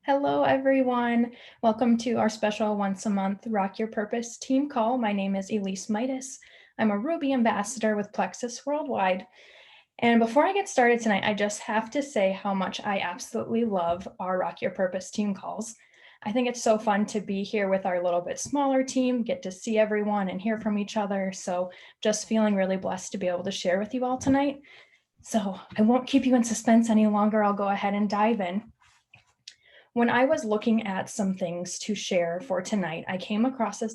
Hello, everyone. Welcome to our special once a month Rock Your Purpose team call. My name is Elise Midas. I'm a Ruby ambassador with Plexus Worldwide. And before I get started tonight, I just have to say how much I absolutely love our Rock Your Purpose team calls. I think it's so fun to be here with our little bit smaller team, get to see everyone and hear from each other. So just feeling really blessed to be able to share with you all tonight. So I won't keep you in suspense any longer. I'll go ahead and dive in. When I was looking at some things to share for tonight, I came across a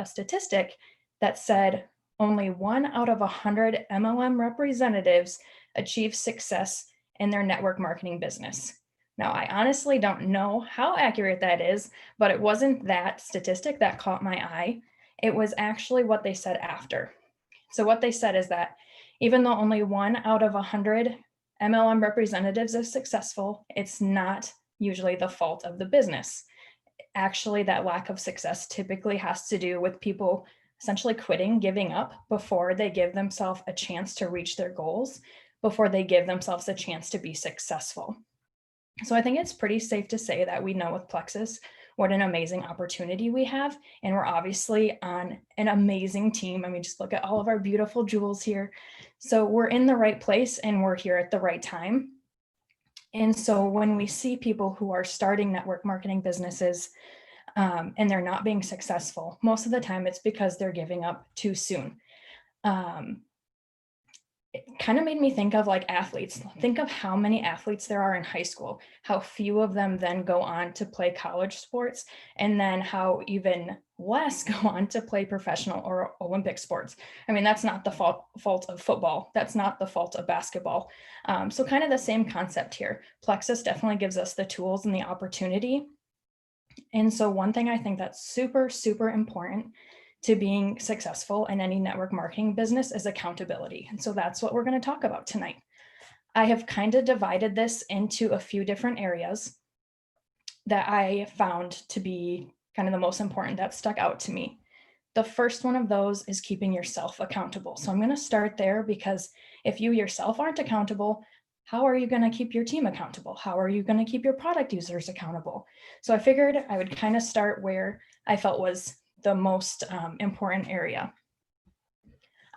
statistic that said only 1 out of 100 MLM representatives achieve success in their network marketing business. Now, I honestly don't know how accurate that is, but it wasn't that statistic that caught my eye. It was actually what they said after. So, what they said is that even though only 1 out of 100 MLM representatives is successful, it's not usually the fault of the business. Actually, that lack of success typically has to do with people essentially quitting, giving up before they give themselves a chance to reach their goals, before they give themselves a chance to be successful. So I think it's pretty safe to say that we know with Plexus what an amazing opportunity we have. And we're obviously on an amazing team. I mean, just look at all of our beautiful jewels here. So we're in the right place and we're here at the right time. And so when we see people who are starting network marketing businesses and they're not being successful, most of the time it's because they're giving up too soon. It kind of made me think of like athletes. Think of how many athletes there are in high school, how few of them then go on to play college sports, and then how even less go on to play professional or Olympic sports. I mean, that's not the fault of football. That's not the fault of basketball. So kind of the same concept here. Plexus definitely gives us the tools and the opportunity. And so one thing I think that's super, super important to being successful in any network marketing business is accountability. And so that's what we're going to talk about tonight. I have kind of divided this into a few different areas that I found to be kind of the most important that stuck out to me. The first one of those is keeping yourself accountable. So I'm going to start there because if you yourself aren't accountable, how are you going to keep your team accountable? How are you going to keep your product users accountable? So I figured I would kind of start where I felt was the most important area.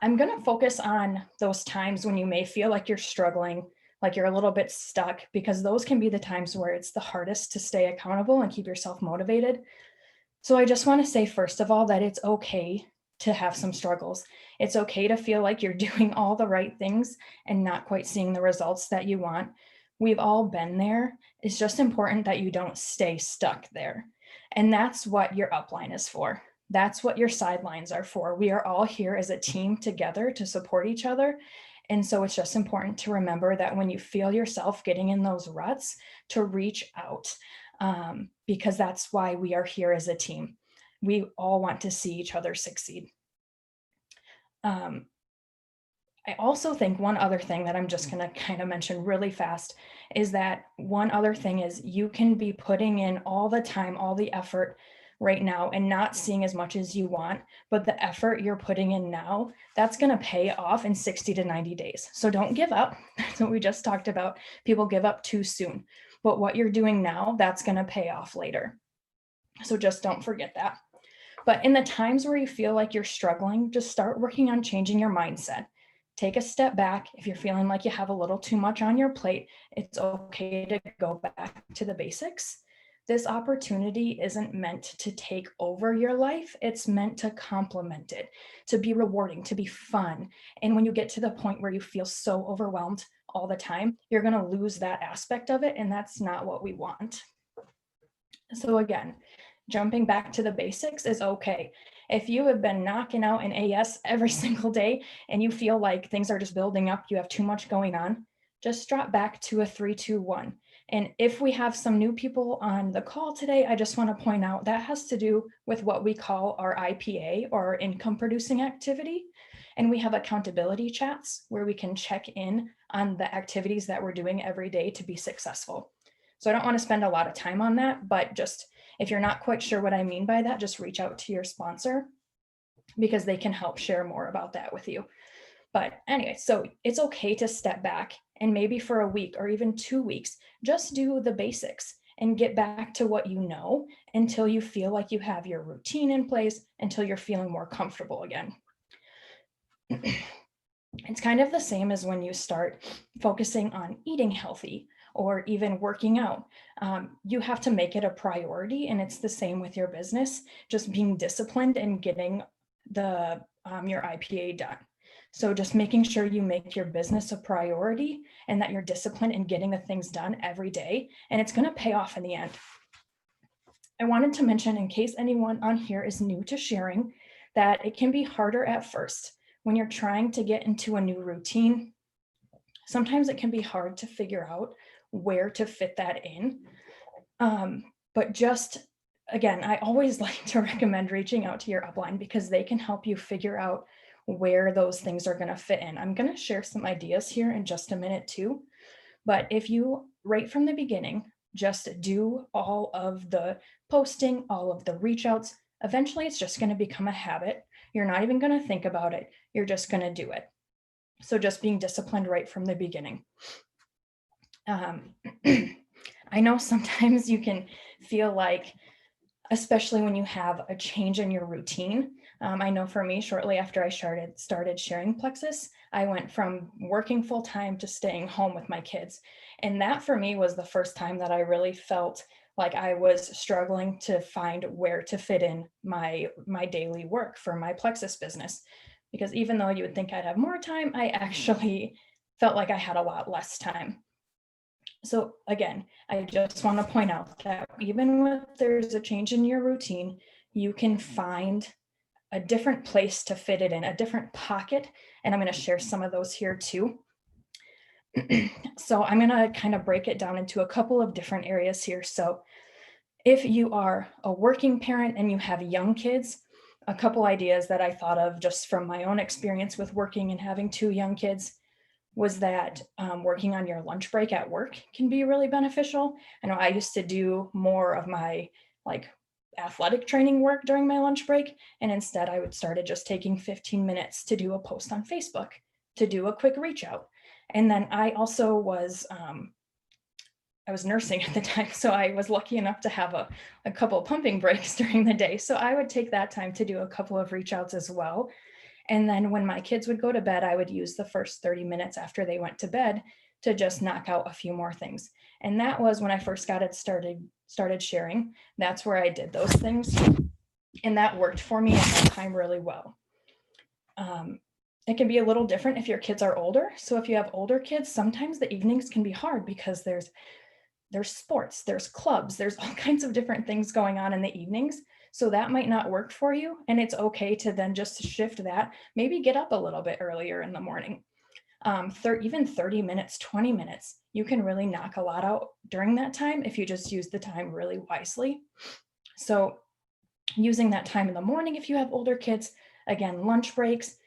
I'm going to focus on those times when you may feel like you're struggling, like you're a little bit stuck, because those can be the times where it's the hardest to stay accountable and keep yourself motivated. So I just want to say, first of all, that it's okay to have some struggles. It's okay to feel like you're doing all the right things and not quite seeing the results that you want. We've all been there. It's just important that you don't stay stuck there. And that's what your upline is for. That's what your sidelines are for. We are all here as a team together to support each other. And so it's just important to remember that when you feel yourself getting in those ruts, to reach out, because that's why we are here as a team. We all want to see each other succeed. I also think one other thing that I'm just going to kind of mention really fast is that one other thing is you can be putting in all the time, all the effort right now and not seeing as much as you want, but the effort you're putting in now, that's going to pay off in 60 to 90 days. So don't give up. That's what we just talked about. People give up too soon, but what you're doing now, that's going to pay off later. So just don't forget that. But in the times where you feel like you're struggling, just start working on changing your mindset. Take a step back. If you're feeling like you have a little too much on your plate, it's okay to go back to the basics. This opportunity isn't meant to take over your life. It's meant to complement it, to be rewarding, to be fun. And when you get to the point where you feel so overwhelmed all the time, you're going to lose that aspect of it. And that's not what we want. So again, jumping back to the basics is okay. If you have been knocking out an AS every single day and you feel like things are just building up, you have too much going on, just drop back to a 3-2-1. And if we have some new people on the call today, I just want to point out that has to do with what we call our IPA, or our income producing activity. And we have accountability chats where we can check in on the activities that we're doing every day to be successful. So I don't want to spend a lot of time on that, but just if you're not quite sure what I mean by that, just reach out to your sponsor because they can help share more about that with you. But anyway, so it's okay to step back and maybe for a week or even 2 weeks, just do the basics and get back to what you know until you feel like you have your routine in place, until you're feeling more comfortable again. It's kind of the same as when you start focusing on eating healthy or even working out. You have to make it a priority, and it's the same with your business, just being disciplined and getting your IPA done. So just making sure you make your business a priority and that you're disciplined in getting the things done every day, and it's going to pay off in the end. I wanted to mention, in case anyone on here is new to sharing, that it can be harder at first when you're trying to get into a new routine. Sometimes it can be hard to figure out where to fit that in. But just, again, I always like to recommend reaching out to your upline because they can help you figure out where those things are going to fit in. I'm going to share some ideas here in just a minute too. But if you, right from the beginning, just do all of the posting, all of the reach outs, eventually it's just going to become a habit. You're not even going to think about it. You're just going to do it. So just being disciplined right from the beginning. I know sometimes you can feel like, especially when you have a change in your routine. I know for me, shortly after I started sharing Plexus, I went from working full time to staying home with my kids. And that for me was the first time that I really felt like I was struggling to find where to fit in my daily work for my Plexus business. Because even though you would think I'd have more time, I actually felt like I had a lot less time. So again, I just want to point out that even if there's a change in your routine, you can find a different place to fit it in, a different pocket. And I'm going to share some of those here too. So I'm going to kind of break it down into a couple of different areas here. So if you are a working parent and you have young kids, a couple ideas that I thought of just from my own experience with working and having 2 young kids was that working on your lunch break at work can be really beneficial. I know I used to do more of my like athletic training work during my lunch break, and instead I would started just taking 15 minutes to do a post on Facebook, to do a quick reach out. And then I also was I was nursing at the time, so I was lucky enough to have a couple pumping breaks during the day. So I would take that time to do a couple of reach outs as well. And then when my kids would go to bed, I would use the first 30 minutes after they went to bed to just knock out a few more things. And that was when I first got it started sharing. That's where I did those things. And that worked for me at that time really well. It can be a little different if your kids are older. So if you have older kids, sometimes the evenings can be hard because there's sports, there's clubs, there's all kinds of different things going on in the evenings. So that might not work for you. And it's okay to then just shift that, maybe get up a little bit earlier in the morning. Even 30 minutes, 20 minutes, you can really knock a lot out during that time if you just use the time really wisely. So using that time in the morning, if you have older kids, again, lunch breaks,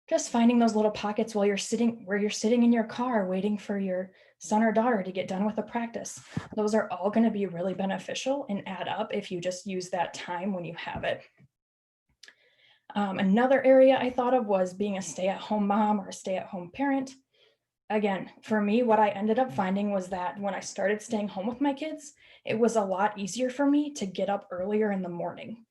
just finding those little pockets while you're sitting in your car waiting for your son or daughter to get done with a practice. Those are all going to be really beneficial and add up if you just use that time when you have it. Another area I thought of was being a stay-at-home mom or a stay-at-home parent. Again, for me, what I ended up finding was that when I started staying home with my kids, it was a lot easier for me to get up earlier in the morning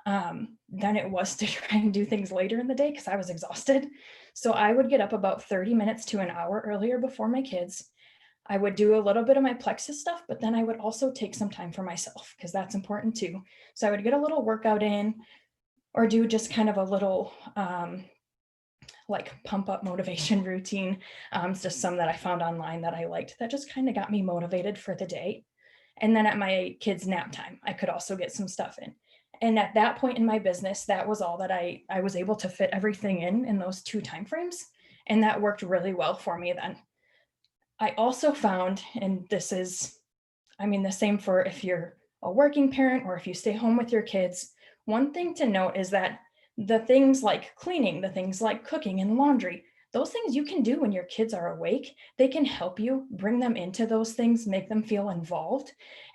than it was to try and do things later in the day because I was exhausted. So I would get up about 30 minutes to an hour earlier before my kids. I would do a little bit of my Plexus stuff, but then I would also take some time for myself because that's important too. So I would get a little workout in or do just kind of a little like pump up motivation routine. It's just some that I found online that I liked that just kind of got me motivated for the day. And then at my kids' nap time, I could also get some stuff in. And at that point in my business, that was all that I was able to fit everything in those 2 timeframes. And that worked really well for me then. I also found, and this is, the same for if you're a working parent or if you stay home with your kids, one thing to note is that the things like cleaning, the things like cooking and laundry, those things you can do when your kids are awake. They can help you bring them into those things, make them feel involved.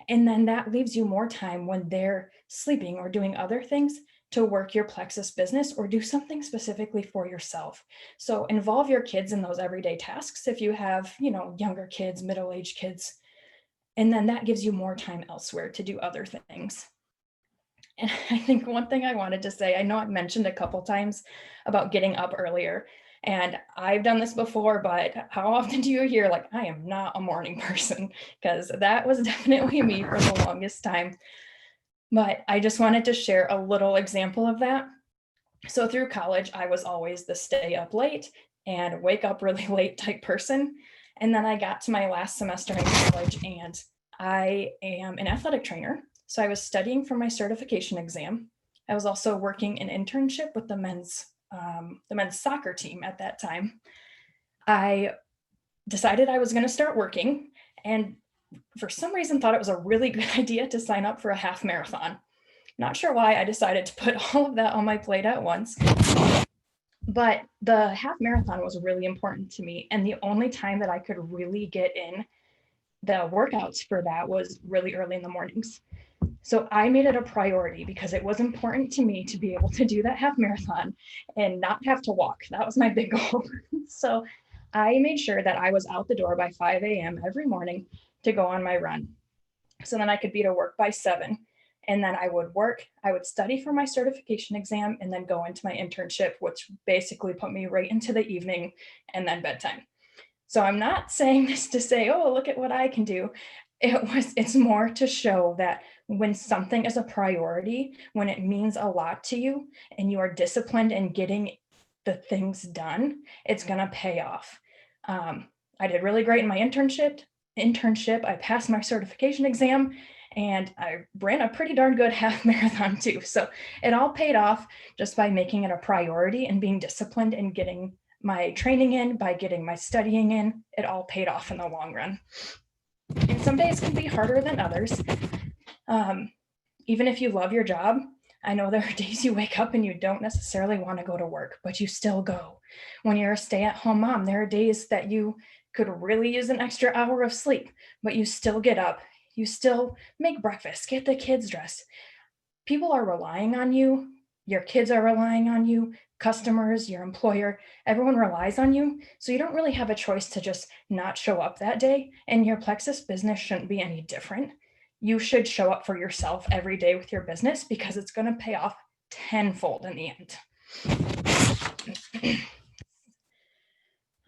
And then that leaves you more time when they're sleeping or doing other things to work your Plexus business or do something specifically for yourself. So involve your kids in those everyday tasks. If you have, younger kids, middle-aged kids, And then that gives you more time elsewhere to do other things. And I think one thing I wanted to say, I know I've mentioned a couple times about getting up earlier, and I've done this before, but how often do you hear like, I am not a morning person? Because that was definitely me for the longest time. But I just wanted to share a little example of that. So through college, I was always the stay up late and wake up really late type person. And then I got to my last semester in college and I am an athletic trainer. So I was studying for my certification exam. I was also working an internship with the men's soccer team at that time. I decided I was going to start working and for some reason thought it was a really good idea to sign up for a half marathon. Not sure why I decided to put all of that on my plate at once, but the half marathon was really important to me. And the only time that I could really get in the workouts for that was really early in the mornings. So I made it a priority because it was important to me to be able to do that half marathon and not have to walk. That was my big goal. So I made sure that I was out the door by 5 a.m. every morning to go on my run. So then I could be to work by 7. And then I would work, I would study for my certification exam and then go into my internship, which basically put me right into the evening and then bedtime. So I'm not saying this to say, oh, look at what I can do. It's more to show that when something is a priority, when it means a lot to you and you are disciplined in getting the things done, it's going to pay off. I did really great in my internship. I passed my certification exam and I ran a pretty darn good half marathon too. So it all paid off just by making it a priority and being disciplined and getting my training in, by getting my studying in. It all paid off in the long run. And some days can be harder than others. Even if you love your job, I know there are days you wake up and you don't necessarily want to go to work, but you still go. When you're a stay-at-home mom, there are days that you could really use an extra hour of sleep, but you still get up, you still make breakfast, get the kids dressed. People are relying on you, your kids are relying on you, customers, your employer, everyone relies on you. So you don't really have a choice to just not show up that day. And your Plexus business shouldn't be any different. You should show up for yourself every day with your business because it's going to pay off tenfold in the end.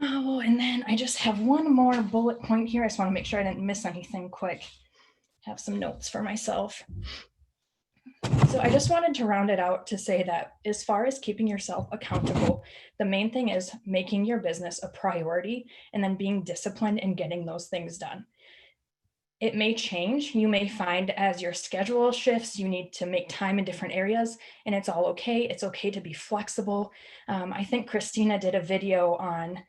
Oh, and then I just have one more bullet point here. I just want to make sure I didn't miss anything quick. Have some notes for myself. So I just wanted to round it out to say that as far as keeping yourself accountable, the main thing is making your business a priority and then being disciplined in getting those things done. It may change. You may find as your schedule shifts, you need to make time in different areas, and it's all okay. It's okay to be flexible. I think Christina did a video on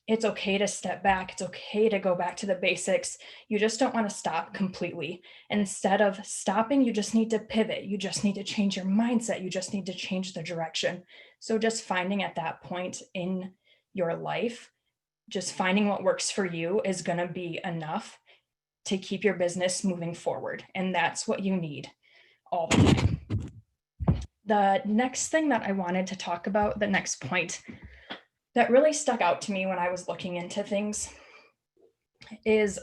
it's okay to step back. It's okay to go back to the basics. You just don't want to stop completely. Instead of stopping, you just need to pivot. You just need to change your mindset. You just need to change the direction. So just finding at that point in your life, just finding what works for you is going to be enough to keep your business moving forward. And that's what you need all the time. The next thing that I wanted to talk about, the next point that really stuck out to me when I was looking into things is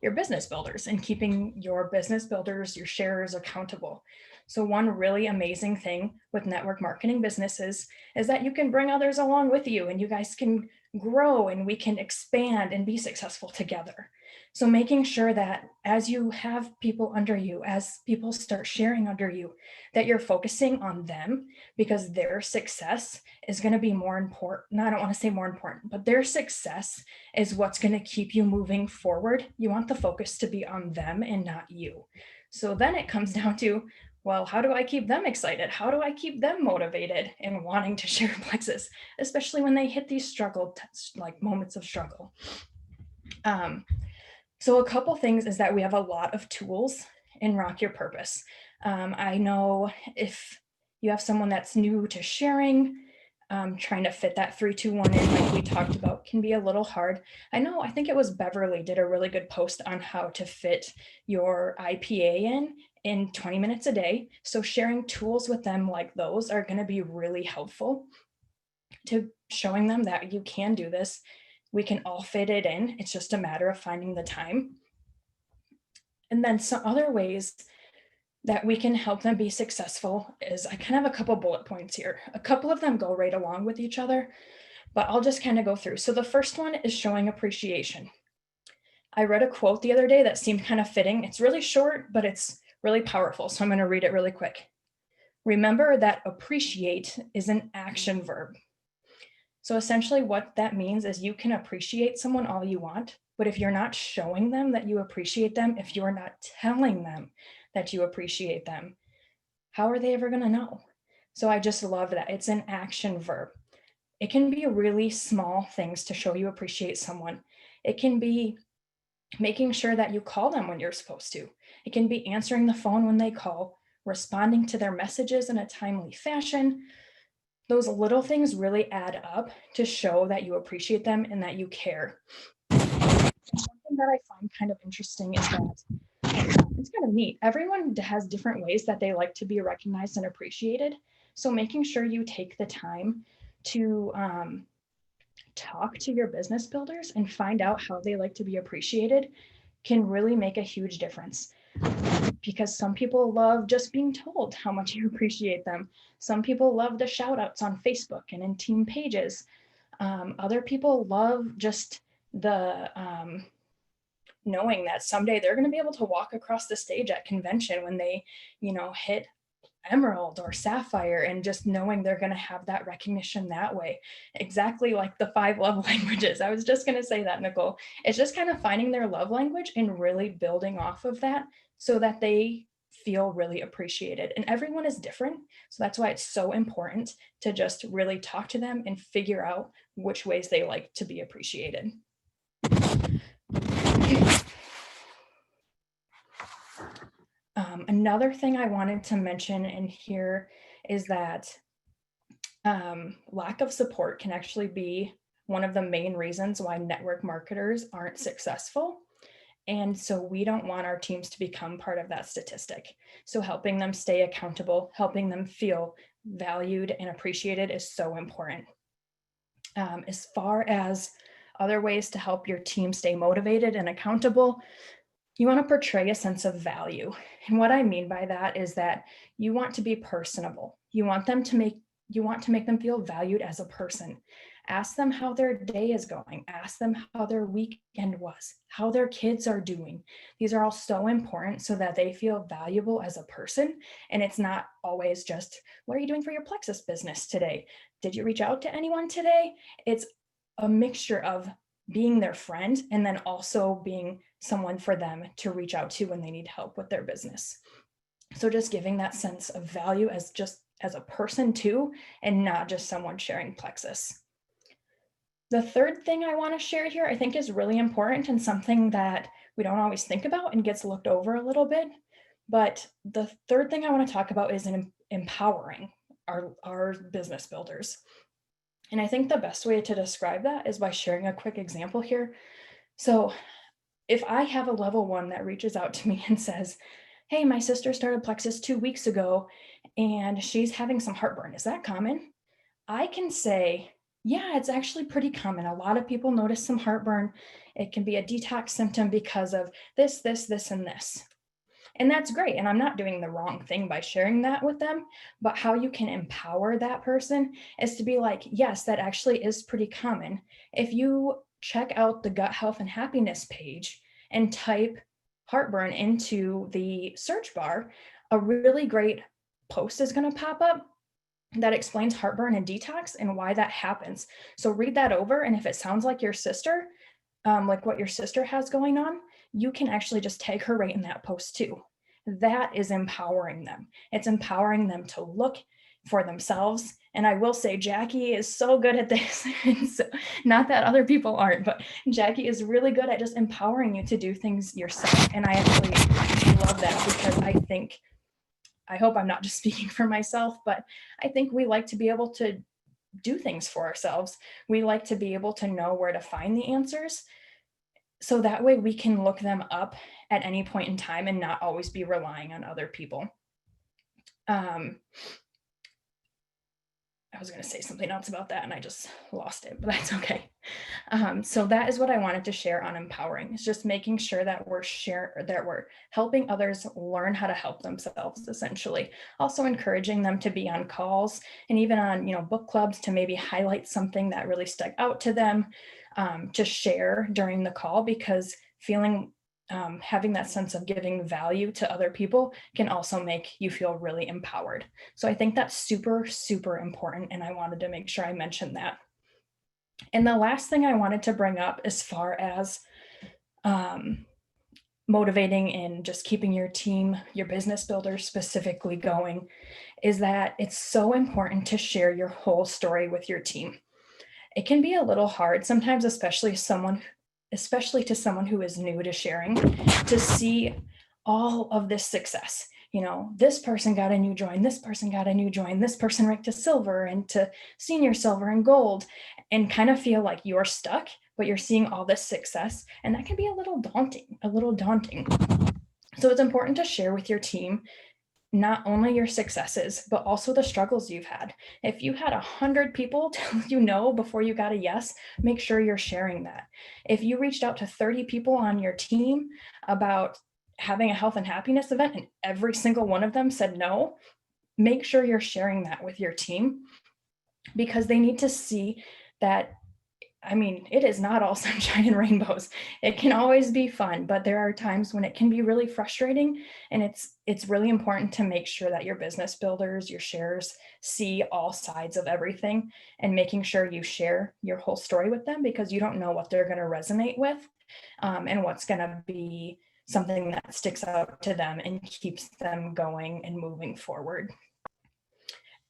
your business builders and keeping your business builders, your sharers accountable. So one really amazing thing with network marketing businesses is that you can bring others along with you and you guys can grow and we can expand and be successful together. So making sure that as you have people under you, as people start sharing under you, that you're focusing on them because their success is going to be more important. I don't want to say more important, but their success is what's going to keep you moving forward. You want the focus to be on them and not you. So then it comes down to, well, how do I keep them excited? How do I keep them motivated and wanting to share Plexus, especially when they hit these like moments of struggle? So a couple things is that we have a lot of tools in Rock Your Purpose. I know if you have someone that's new to sharing, trying to fit that 3-2-1 in like we talked about can be a little hard. I think it was Beverly did a really good post on how to fit your IPA in 20 minutes a day. So sharing tools with them like those are going to be really helpful to showing them that you can do this We can all fit it in. It's just a matter of finding the time. And then some other ways that we can help them be successful is, I kind of have a couple bullet points here. A couple of them go right along with each other, but I'll just kind of go through. So the first one is showing appreciation. I read a quote the other day that seemed kind of fitting. It's really short, but it's really powerful. So I'm going to read it really quick. Remember that appreciate is an action verb. So essentially what that means is you can appreciate someone all you want, but if you're not showing them that you appreciate them, if you're not telling them that you appreciate them, how are they ever going to know? So I just love that. It's an action verb. It can be really small things to show you appreciate someone. It can be making sure that you call them when you're supposed to. It can be answering the phone when they call, responding to their messages in a timely fashion. Those little things really add up to show that you appreciate them and that you care. Something that I find kind of interesting is that it's kind of neat. Everyone has different ways that they like to be recognized and appreciated. So making sure you take the time to talk to your business builders and find out how they like to be appreciated can really make a huge difference. Because some people love just being told how much you appreciate them. Some people love the shout outs on Facebook and in team pages. Other people love just the knowing that someday they're going to be able to walk across the stage at convention when they, hit emerald or sapphire, and just knowing they're going to have that recognition that way. Exactly like the 5 love languages. I was just going to say that, Nicole. It's just kind of finding their love language and really building off of that so that they feel really appreciated. And everyone is different. So that's why it's so important to just really talk to them and figure out which ways they like to be appreciated. Another thing I wanted to mention in here is that lack of support can actually be one of the main reasons why network marketers aren't successful. And so we don't want our teams to become part of that statistic. So helping them stay accountable, helping them feel valued and appreciated is so important. As far as other ways to help your team stay motivated and accountable, you want to portray a sense of value. And what I mean by that is that you want to be personable. You want to make them feel valued as a person. Ask them how their day is going. Ask them how their weekend was, how their kids are doing. These are all so important so that they feel valuable as a person. And it's not always just, what are you doing for your Plexus business today? Did you reach out to anyone today? It's a mixture of being their friend and then also being someone for them to reach out to when they need help with their business. So just giving that sense of value as a person too, and not just someone sharing Plexus. The third thing I want to share here, I think, is really important and something that we don't always think about and gets looked over a little bit. But the third thing I want to talk about is empowering our business builders. And I think the best way to describe that is by sharing a quick example here. So if I have a level 1 that reaches out to me and says, hey, my sister started Plexus 2 weeks ago and she's having some heartburn. Is that common? I can say, yeah, it's actually pretty common. A lot of people notice some heartburn. It can be a detox symptom because of this, this, this, and this. And that's great. And I'm not doing the wrong thing by sharing that with them, but how you can empower that person is to be like, yes, that actually is pretty common. If you check out the Gut Health and Happiness page and type heartburn into the search bar, a really great post is going to pop up that explains heartburn and detox and why that happens. So read that over. And if it sounds like your sister, like what your sister has going on, you can actually just tag her right in that post too. That is empowering them. It's empowering them to look for themselves. And I will say, Jackie is so good at this. So, not that other people aren't, but Jackie is really good at just empowering you to do things yourself. And I actually love that because I hope I'm not just speaking for myself, but I think we like to be able to do things for ourselves. We like to be able to know where to find the answers. So that way we can look them up at any point in time and not always be relying on other people. I was going to say something else about that and I just lost it, but that's okay. So that is what I wanted to share on empowering. It's just making sure that we're helping others learn how to help themselves, essentially. Also encouraging them to be on calls and even on, book clubs to maybe highlight something that really stuck out to them, to share during the call, because having that sense of giving value to other people can also make you feel really empowered. So I think that's super, super important. And I wanted to make sure I mentioned that. And the last thing I wanted to bring up, as far as um, motivating and just keeping your team, your business builders specifically going, is that it's so important to share your whole story with your team. It can be a little hard sometimes, especially to someone who is new to sharing, to see all of this success. This person got a new join, this person got a new join, this person ranked to silver and to senior silver and gold, and kind of feel like you're stuck, but you're seeing all this success. And that can be a little daunting. So it's important to share with your team not only your successes, but also the struggles you've had. If you had 100 people tell you no before you got a yes, make sure you're sharing that. If you reached out to 30 people on your team about having a health and happiness event and every single one of them said no, make sure you're sharing that with your team, because they need to see that. It is not all sunshine and rainbows. It can always be fun, but there are times when it can be really frustrating. And it's really important to make sure that your business builders, your sharers, see all sides of everything, and making sure you share your whole story with them, because you don't know what they're going to resonate with, and what's going to be something that sticks out to them and keeps them going and moving forward.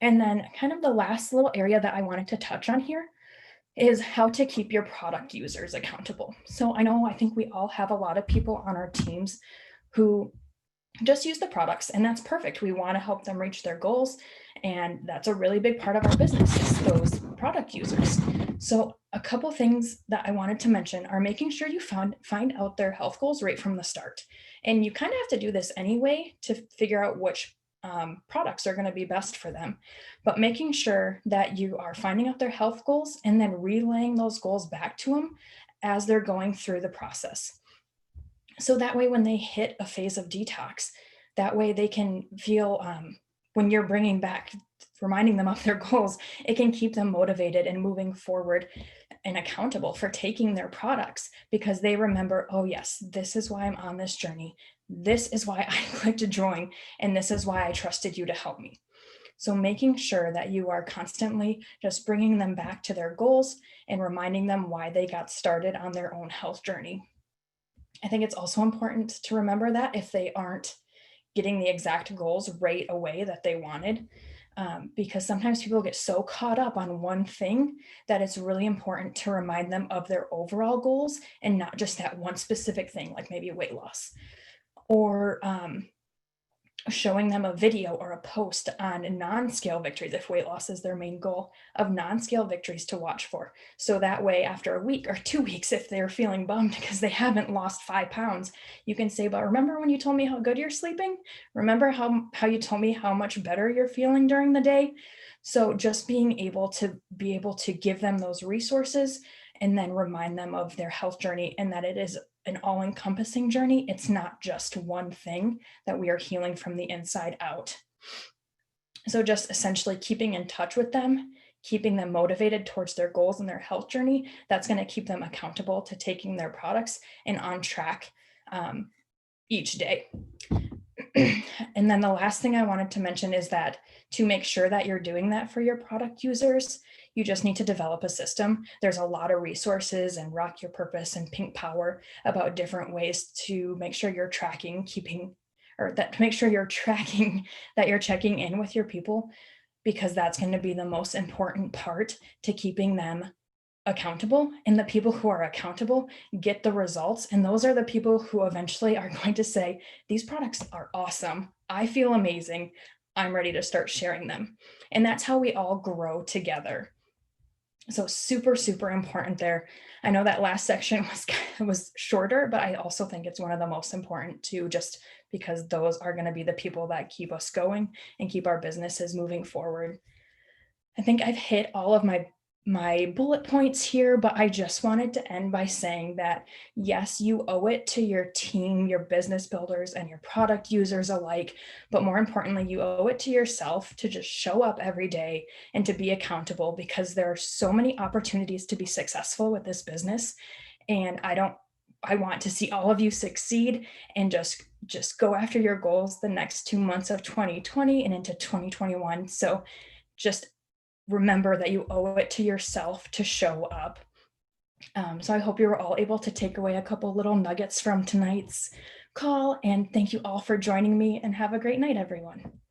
And then kind of the last little area that I wanted to touch on here is how to keep your product users accountable. So I think we all have a lot of people on our teams who just use the products, and that's perfect. We want to help them reach their goals, and that's a really big part of our business, is those product users. So a couple things that I wanted to mention are making sure you find out their health goals right from the start. And you kind of have to do this anyway to figure out which products are going to be best for them, but making sure that you are finding out their health goals and then relaying those goals back to them as they're going through the process. So that way, when they hit a phase of detox, that way they can feel, when you're reminding them of their goals, it can keep them motivated and moving forward and accountable for taking their products, because they remember, oh yes, this is why I'm on this journey. This is why I clicked join, and this is why I trusted you to help me. So making sure that you are constantly just bringing them back to their goals and reminding them why they got started on their own health journey. I think it's also important to remember that if they aren't getting the exact goals right away that they wanted, because sometimes people get so caught up on one thing that it's really important to remind them of their overall goals and not just that one specific thing, like maybe weight loss, or showing them a video or a post on non-scale victories, if weight loss is their main goal, of non-scale victories to watch for. So that way, after a week or 2 weeks, if they're feeling bummed because they haven't lost 5 pounds, you can say, but remember when you told me how good you're sleeping? Remember how you told me how much better you're feeling during the day? So just being able to give them those resources and then remind them of their health journey, and that it is an all-encompassing journey. It's not just one thing, that we are healing from the inside out. So just essentially keeping in touch with them, keeping them motivated towards their goals and their health journey, that's going to keep them accountable to taking their products and on track each day. And then the last thing I wanted to mention is that to make sure that you're doing that for your product users, you just need to develop a system. There's a lot of resources and Rock Your Purpose and Pink Power about different ways to make sure you're tracking, that you're checking in with your people, because that's going to be the most important part to keeping them accountable. And the people who are accountable get the results. And those are the people who eventually are going to say, these products are awesome. I feel amazing. I'm ready to start sharing them. And that's how we all grow together. So super, super important there. I know that last section was shorter, but I also think it's one of the most important too, just because those are going to be the people that keep us going and keep our businesses moving forward. I think I've hit all of my bullet points here, but I just wanted to end by saying that yes, you owe it to your team, your business builders, and your product users alike. But more importantly, you owe it to yourself to just show up every day and to be accountable, because there are so many opportunities to be successful with this business. And I want to see all of you succeed and just go after your goals the next 2 months of 2020 and into 2021. So just remember that you owe it to yourself to show up. So I hope you were all able to take away a couple little nuggets from tonight's call. And thank you all for joining me, and have a great night, everyone.